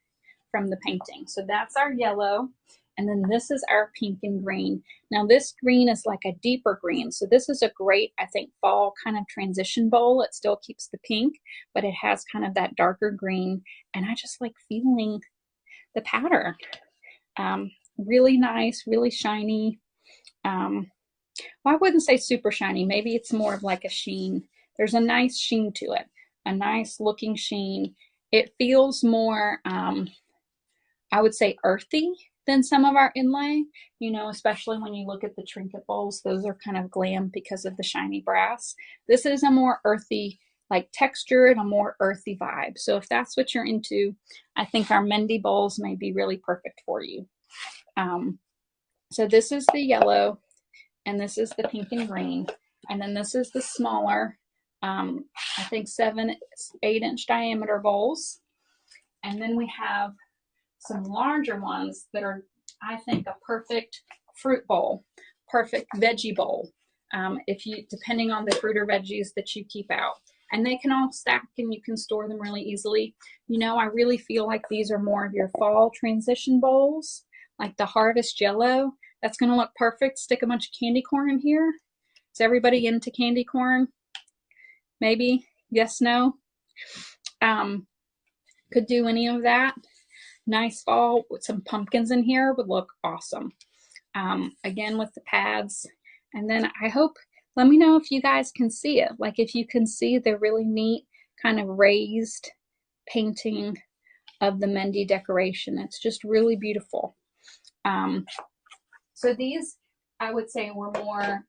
from the painting. So that's our yellow. And then this is our pink and green. Now this green is like a deeper green. So this is a great, I think, fall kind of transition bowl. It still keeps the pink, but it has kind of that darker green. And I just like feeling the pattern. Really nice, really shiny. Well, I wouldn't say super shiny. Maybe it's more of like a sheen. There's a nice sheen to it, a nice looking sheen. It feels more, I would say, earthy than some of our inlay, you know, especially when you look at the trinket bowls. Those are kind of glam because of the shiny brass. This is a more earthy, like texture and a more earthy vibe. So if that's what you're into, I think our Mendy bowls may be really perfect for you. So this is the yellow, and this is the pink and green, and then this is the smaller, I think 7-8 inch diameter bowls. And then we have some larger ones that are, I think, a perfect fruit bowl, perfect veggie bowl, depending on the fruit or veggies that you keep out. And they can all stack and you can store them really easily. You know, I really feel like these are more of your fall transition bowls, like the harvest yellow. That's going to look perfect. Stick a bunch of candy corn in here. Is everybody into candy corn? Maybe Yes, no. Could do any of that. Nice fall with some pumpkins in here would look awesome. Again with the pads. And then I hope, let me know if you guys can see it. Like if you can see the really neat kind of raised painting of the Mendy decoration. It's just really beautiful. So these, I would say, were more,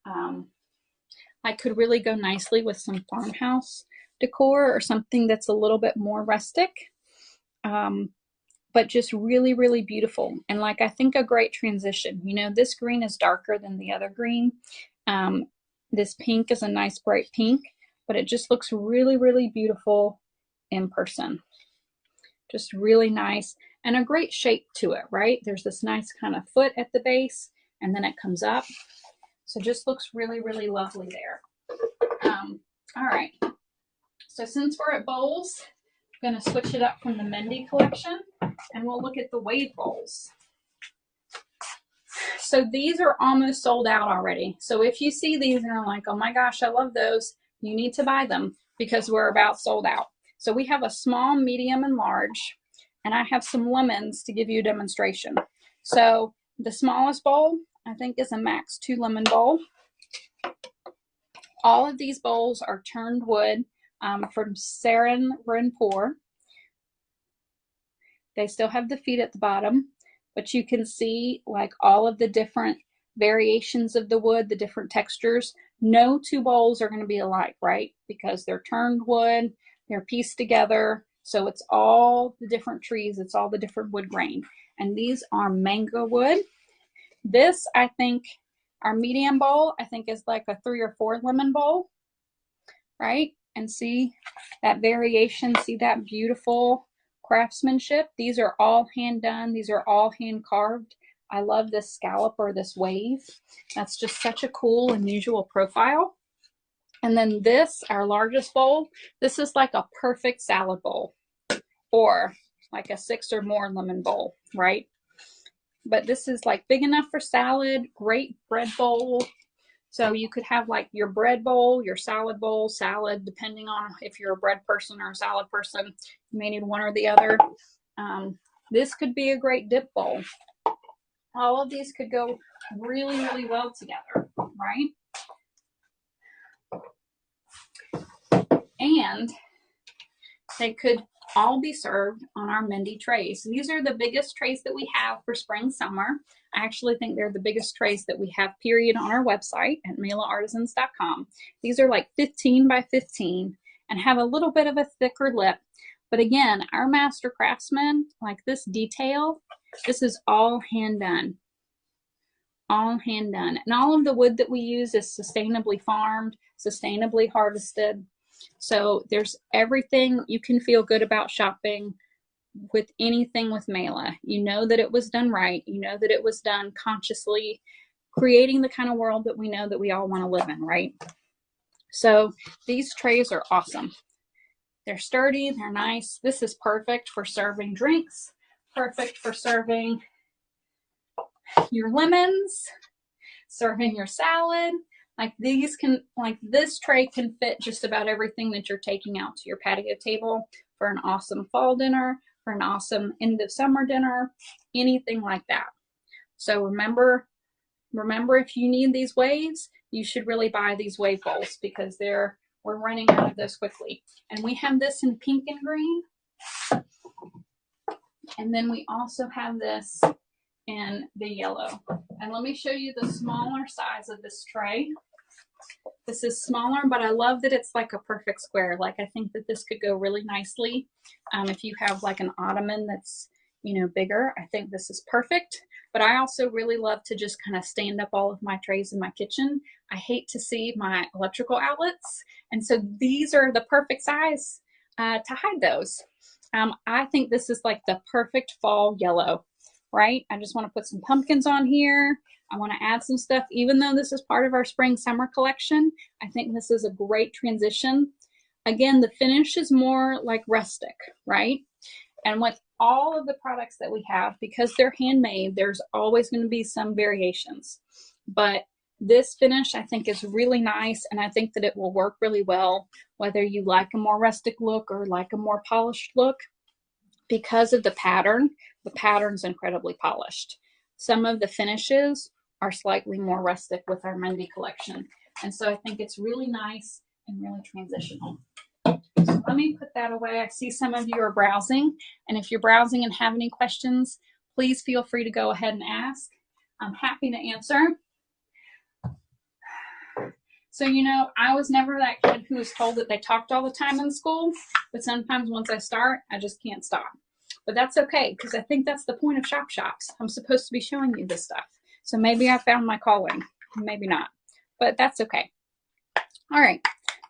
I could really go nicely with some farmhouse decor or something that's a little bit more rustic. But just really, really beautiful. And like, I think a great transition. You know, this green is darker than the other green. This pink is a nice bright pink, but it just looks really, really beautiful in person. Just really nice and a great shape to it, right? There's this nice kind of foot at the base and then it comes up. So just looks really, really lovely there. All right. So since we're at bowls, I'm going to switch it up from the Mendy collection and we'll look at the wave bowls. So these are almost sold out already. So if you see these and are like, oh my gosh, I love those, you need to buy them because we're about sold out. So we have a small, medium, and large, and I have some lemons to give you a demonstration. So the smallest bowl, I think, is a max 2 lemon bowl. All of these bowls are turned wood from Saran Pour. They still have the feet at the bottom, but you can see like all of the different variations of the wood, the different textures. No two bowls are going to be alike, right? Because they're turned wood, they're pieced together. So it's all the different trees, it's all the different wood grain. And these are mango wood. This, I think, our medium bowl, I think is like a 3 or 4 lemon bowl, right? And see that variation, see that beautiful craftsmanship. These are all hand done. These are all hand carved. I love this scallop or this wave. That's just such a cool, unusual profile. And then this, our largest bowl, this is like a perfect salad bowl or like a 6 or more lemon bowl, right? But this is like big enough for salad, great bread bowl. So you could have like your bread bowl, your salad bowl, salad, depending on if you're a bread person or a salad person, you may need one or the other. This could be a great dip bowl. All of these could go really, really well together, right? And they could all be served on our Mendy trays. These are the biggest trays that we have for spring, summer. I actually think they're the biggest trays that we have, period, on our website at melaartisans.com. These are like 15 by 15 and have a little bit of a thicker lip. But again, our master craftsmen, like this detail, this is all hand done. All hand done. And all of the wood that we use is sustainably farmed, sustainably harvested. So there's everything. You can feel good about shopping with anything with Mela. You know that it was done right. You know that it was done consciously, creating the kind of world that we know that we all want to live in, right? So these trays are awesome. They're sturdy, they're nice. This is perfect for serving drinks, perfect for serving your lemons, serving your salad. Like these can, like this tray can fit just about everything that you're taking out to your patio table for an awesome fall dinner, for an awesome end of summer dinner, anything like that. So remember if you need these waves, you should really buy these wave bowls because we're running out of those quickly. And we have this in pink and green. And then we also have this in the yellow. And let me show you the smaller size of this tray. This is smaller, but I love that it's like a perfect square. Like I think that this could go really nicely. If you have like an ottoman that's, you know, bigger, I think this is perfect. But I also really love to just kind of stand up all of my trays in my kitchen. I hate to see my electrical outlets. And so these are the perfect size to hide those. I think this is like the perfect fall yellow, right? I just want to put some pumpkins on here. I want to add some stuff. Even though this is part of our spring summer collection, I think this is a great transition. Again, the finish is more like rustic, right? And with all of the products that we have, because they're handmade, there's always going to be some variations. But This finish I think is really nice, and I think that it will work really well whether you like a more rustic look or like a more polished look. Because of the pattern, the pattern's incredibly polished. Some of the finishes are slightly more rustic with our Monday collection, and so I think it's really nice and really transitional. So let me put that away. I see some of you are browsing, and if you're browsing and have any questions, please feel free to go ahead and ask. I'm happy to answer. So, you know, I was never that kid who was told that they talked all the time in school, but sometimes once I start, I just can't stop. But that's okay, because I think that's the point of ShopShops. I'm supposed to be showing you this stuff. So maybe I found my calling, maybe not, but that's okay. All right,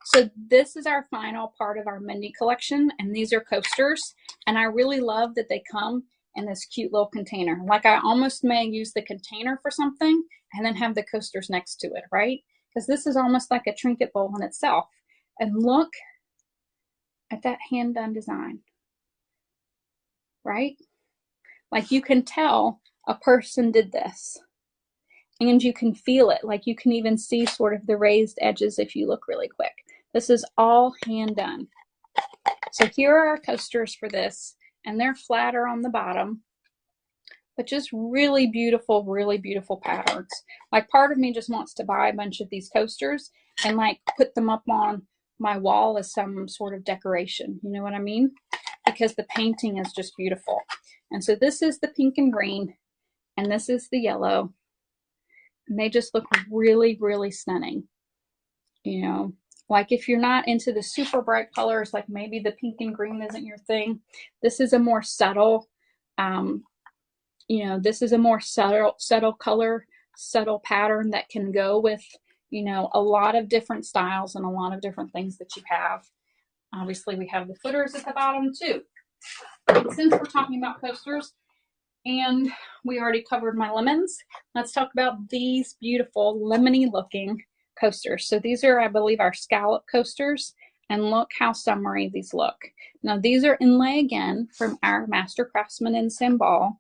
so this is our final part of our Mindy collection, and these are coasters, and I really love that they come in this cute little container. Like, I almost may use the container for something and then have the coasters next to it, right? Because this is almost like a trinket bowl in itself. And look at that hand-done design, right? Like, you can tell a person did this, and you can feel it. Like, you can even see sort of the raised edges if you look really quick. This is all hand done. So here are our coasters for this, and they're flatter on the bottom, but just really beautiful patterns. Like, part of me just wants to buy a bunch of these coasters and like put them up on my wall as some sort of decoration. You know what I mean? Because the painting is just beautiful. And so this is the pink and green, and this is the yellow. And they just look really, really stunning. You know, like, if you're not into the super bright colors, like maybe the pink and green isn't your thing, this is a more subtle, you know, this is a more subtle color, subtle pattern that can go with, you know, a lot of different styles and a lot of different things that you have. Obviously, we have the footers at the bottom too. Since we're talking about coasters, and we already covered my lemons, let's talk about these beautiful lemony looking coasters. So these are, I believe, our scallop coasters, and look how summery these look. Now, these are inlay again from our master craftsman in Sambal,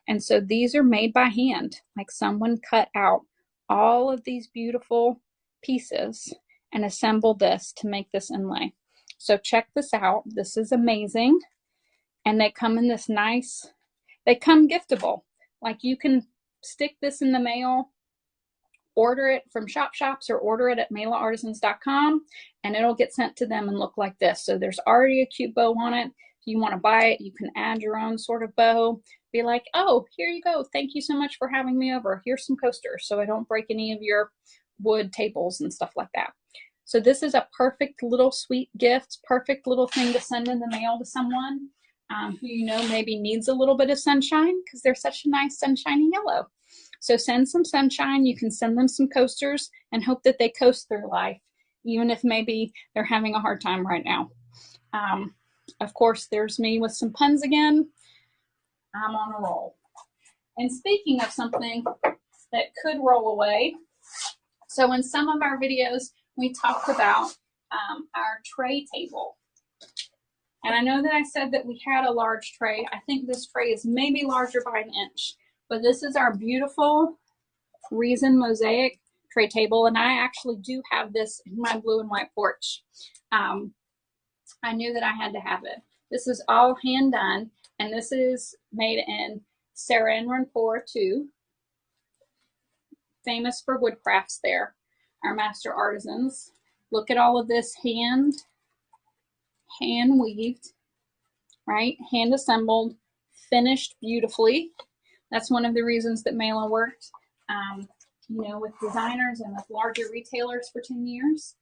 and so these are made by hand. Like, someone cut out all of these beautiful pieces and assembled this to make this inlay. So check this out. This is amazing, and they come in this nice, they come giftable. Like, you can stick this in the mail, order it from ShopShops, or order it at melaartisans.com, and it'll get sent to them and look like this. So there's already a cute bow on it. If you want to buy it, you can add your own sort of bow. Be like, oh, here you go. Thank you so much for having me over. Here's some coasters so I don't break any of your wood tables and stuff like that. So this is a perfect little sweet gift, perfect little thing to send in the mail to someone who you know maybe needs a little bit of sunshine, because they're such a nice sunshiny yellow. So send some sunshine. You can send them some coasters and hope that they coast through life, even if maybe they're having a hard time right now. Of course, there's me with some puns again. I'm on a roll. And speaking of something that could roll away, so in some of our videos, we talked about our tray table. And I know that I said that we had a large tray. I think this tray is maybe larger by an inch, but this is our beautiful resin mosaic tray table, and I actually do have this in my blue and white porch. I knew that I had to have it. This is all hand done, and this is made in Saranpur too, famous for wood crafts there, our master artisans. Look at all of this hand weaved, right? Hand assembled, finished beautifully. That's one of the reasons that Mela worked, you know, with designers and with larger retailers for 10 years,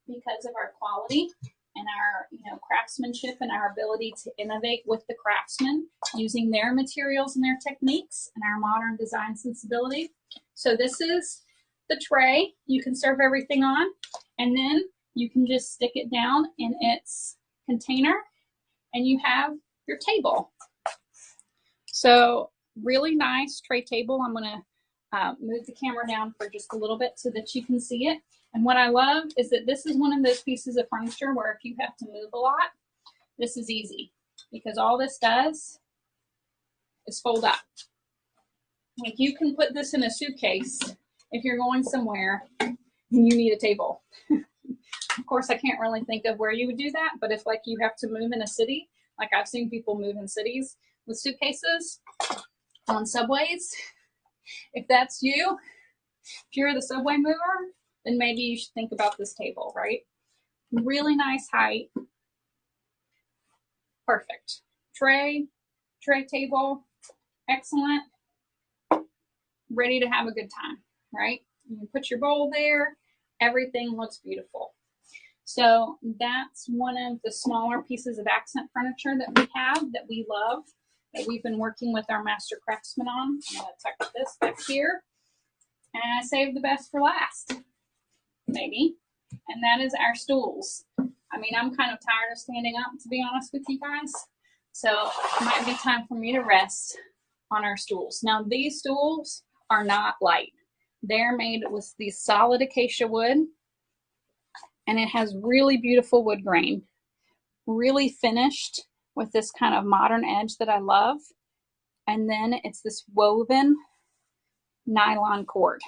because of our quality and our, you know, craftsmanship and our ability to innovate with the craftsmen using their materials and their techniques and our modern design sensibility. So this is the tray you can serve everything on, and then you can just stick it down in its container and you have your table. So really nice tray table. I'm going to move the camera down for just a little bit so that you can see it. And what I love is that this is one of those pieces of furniture where if you have to move a lot, this is easy, because all this does is fold up. Like, you can put this in a suitcase if you're going somewhere and you need a table. Of course, I can't really think of where you would do that, but if like you have to move in a city, like I've seen people move in cities with suitcases on subways, if that's you, if you're the subway mover, then maybe you should think about this table, right? Really nice height. Perfect. Tray table, excellent. Ready to have a good time, right? You can put your bowl there. Everything looks beautiful. So that's one of the smaller pieces of accent furniture that we have that we love, that we've been working with our master craftsmen on. I'm going to tuck this back here. And I saved the best for last, maybe. And that is our stools. I mean, I'm kind of tired of standing up, to be honest with you guys. So it might be time for me to rest on our stools. Now, these stools are not light. They're made with the solid acacia wood, and it has really beautiful wood grain, really finished with this kind of modern edge that I love. And then it's this woven nylon cord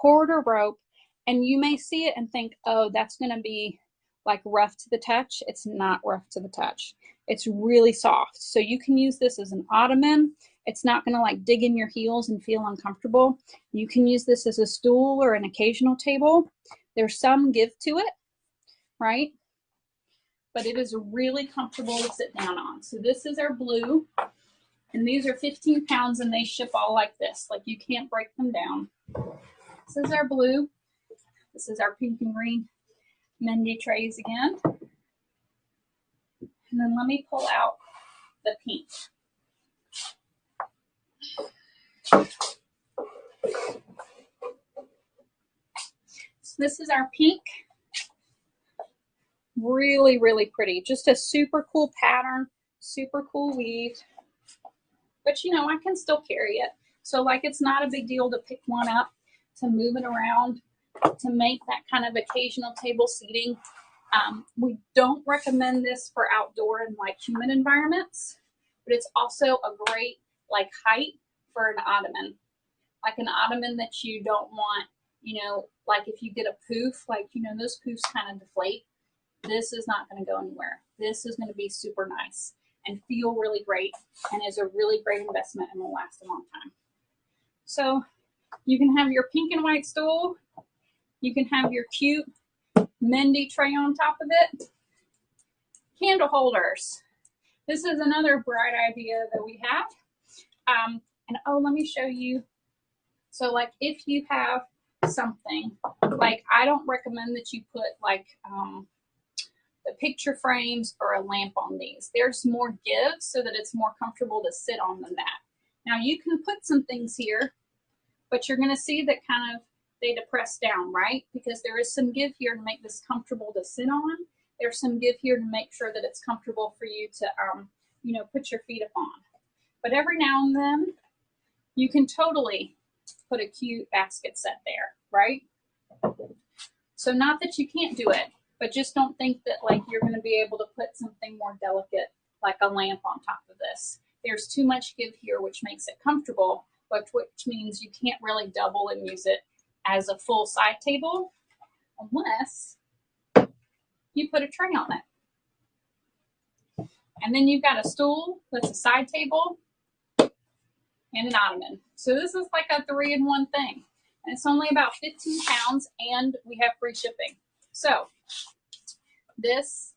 or rope. And you may see it and think, oh, that's going to be like rough to the touch. It's not rough to the touch. It's really soft. So you can use this as an ottoman. It's not going to like dig in your heels and feel uncomfortable. You can use this as a stool or an occasional table. There's some give to it, right? But it is really comfortable to sit down on. So this is our blue, and these are 15 pounds, and they ship all like this. Like you can't break them down. This is our blue. This is our pink and green Mendy trays again. And then let me pull out the pink. So this is our pink. Really, really pretty. Just a super cool pattern, super cool weave. But you know, I can still carry it. So like it's not a big deal to pick one up, to move it around, to make that kind of occasional table seating. We don't recommend this for outdoor and like humid environments, but it's also a great like height for an ottoman. Like an ottoman that you don't want, you know, like if you get a poof, like, you know, those poofs kind of deflate. This is not going to go anywhere. This is going to be super nice and feel really great, and is a really great investment and will last a long time. So you can have your pink and white stool. You can have your cute Mendy tray on top of it. Candle holders. This is another bright idea that we have. And oh, let me show you. So like if you have something, like I don't recommend that you put like the picture frames or a lamp on these. There's more give so that it's more comfortable to sit on than that. Now you can put some things here, but you're going to see that kind of they depress down, right? Because there is some give here to make this comfortable to sit on. There's some give here to make sure that it's comfortable for you to, you know, put your feet up on. But every now and then, you can totally put a cute basket set there, right? So not that you can't do it, but just don't think that like you're going to be able to put something more delicate like a lamp on top of this. There's too much give here, which makes it comfortable, but which means you can't really double and use it as a full side table unless you put a tray on it. And then you've got a stool that's a side table and an ottoman. So this is like a 3-in-1 thing. And it's only about 15 pounds, and we have free shipping. So this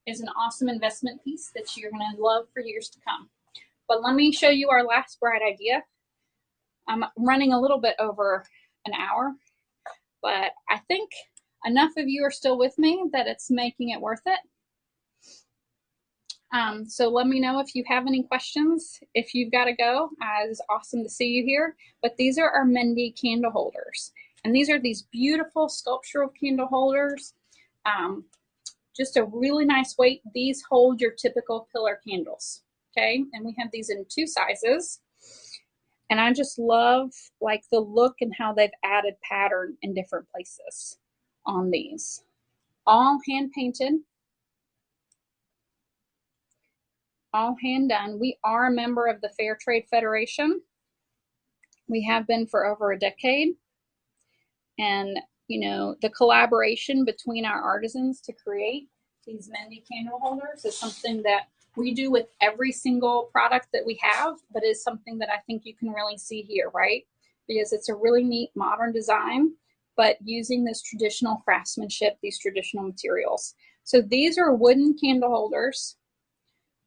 is an awesome investment piece that you're going to love for years to come. But let me show you our last bright idea. I'm running a little bit over an hour, but I think enough of you are still with me that it's making it worth it. So let me know if you have any questions. If you've got to go, it's awesome to see you here. But these are our Mendy candle holders. And these are these beautiful sculptural candle holders. Just a really nice weight. These hold your typical pillar candles. Okay, and we have these in 2 sizes. And I just love like the look and how they've added pattern in different places on these. All hand painted. All hand done. We are a member of the Fairtrade Federation. We have been for over a decade. And, you know, the collaboration between our artisans to create these Mendy candle holders is something that we do with every single product that we have, but is something that I think you can really see here, right? Because it's a really neat modern design, but using this traditional craftsmanship, these traditional materials. So these are wooden candle holders,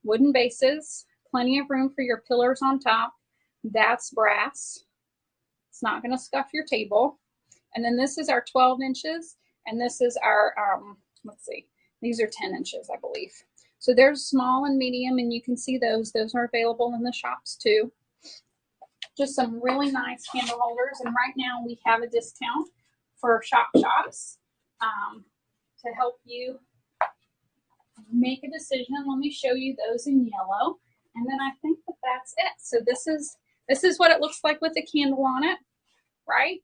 wooden bases, plenty of room for your pillars on top. That's brass. It's not going to scuff your table. And then this is our 12 inches, and this is our, let's see, these are 10 inches, I believe. So there's small and medium, and you can see those. Those are available in the shops too. Just some really nice candle holders, and right now we have a discount for ShopShops to help you make a decision. Let me show you those in yellow, and then I think that that's it. So this is what it looks like with the candle on it, right?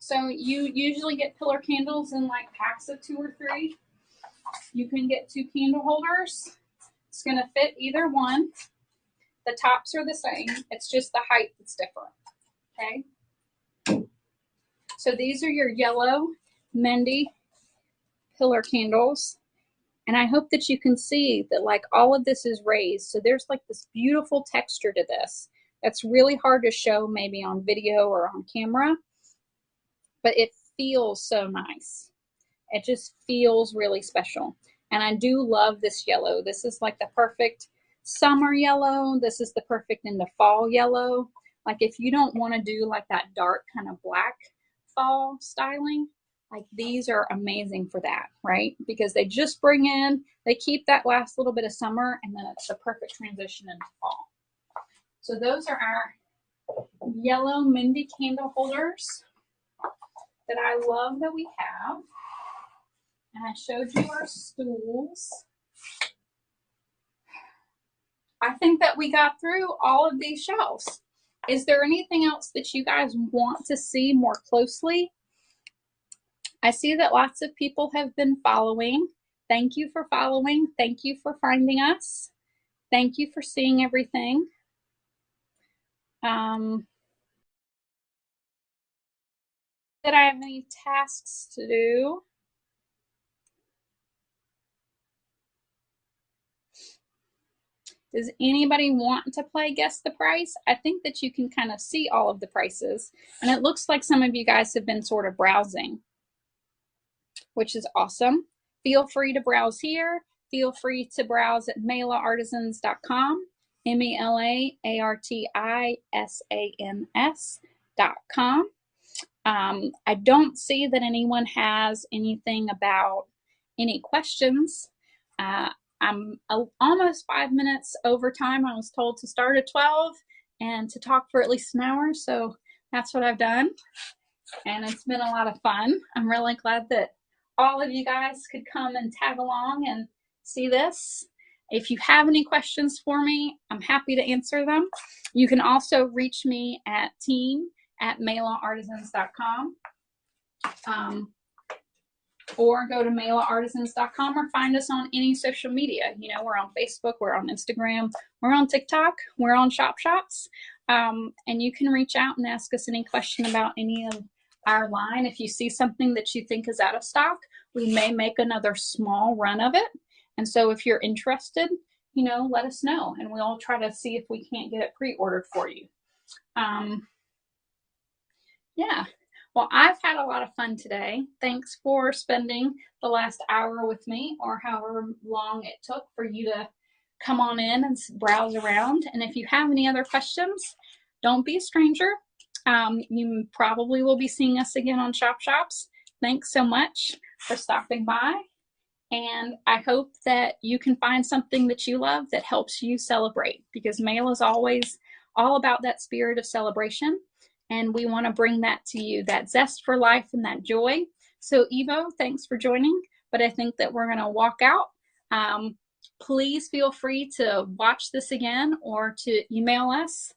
So you usually get pillar candles in like packs of 2 or 3. You can get 2 candle holders. It's going to fit either one. The tops are the same. It's just the height that's different. Okay. So these are your yellow Mendy pillar candles. And I hope that you can see that like all of this is raised. So there's like this beautiful texture to this. That's really hard to show maybe on video or on camera, but it feels so nice. It just feels really special. And I do love this yellow. This is like the perfect summer yellow. This is the perfect in the fall yellow. Like if you don't want to do like that dark kind of black fall styling, like these are amazing for that, right? Because they just bring in, they keep that last little bit of summer, and then it's the perfect transition into fall. So those are our yellow Mendy candle holders that I love that we have. And I showed you our stools. I think that we got through all of these shelves. Is there anything else that you guys want to see more closely? I see that lots of people have been following. Thank you for following. Thank you for finding us. Thank you for seeing everything. Did I have any tasks to do? Does anybody want to play Guess the Price? I think that you can kind of see all of the prices. And it looks like some of you guys have been sort of browsing, which is awesome. Feel free to browse here. Feel free to browse at melaartisans.com, melaartisans.com. I don't see that anyone has anything about any questions. I'm almost 5 minutes over time. I was told to start at 12 and to talk for at least an hour. So that's what I've done. And it's been a lot of fun. I'm really glad that all of you guys could come and tag along and see this. If you have any questions for me, I'm happy to answer them. You can also reach me at team@melaartisans.com. Or go to melaartisans.com or find us on any social media. You know, we're on Facebook, we're on Instagram, we're on TikTok, we're on ShopShops. And you can reach out and ask us any question about any of our line. If you see something that you think is out of stock, we may make another small run of it. And so if you're interested, you know, let us know and we'll try to see if we can't get it pre-ordered for you. Yeah. Well, I've had a lot of fun today. Thanks for spending the last hour with me, or however long it took for you to come on in and browse around. And if you have any other questions, don't be a stranger. You probably will be seeing us again on ShopShops. Thanks so much for stopping by. And I hope that you can find something that you love that helps you celebrate, because Mela is always all about that spirit of celebration. And we want to bring that to you, that zest for life and that joy. So Evo, thanks for joining. But I think that we're going to walk out. Please feel free to watch this again or to email us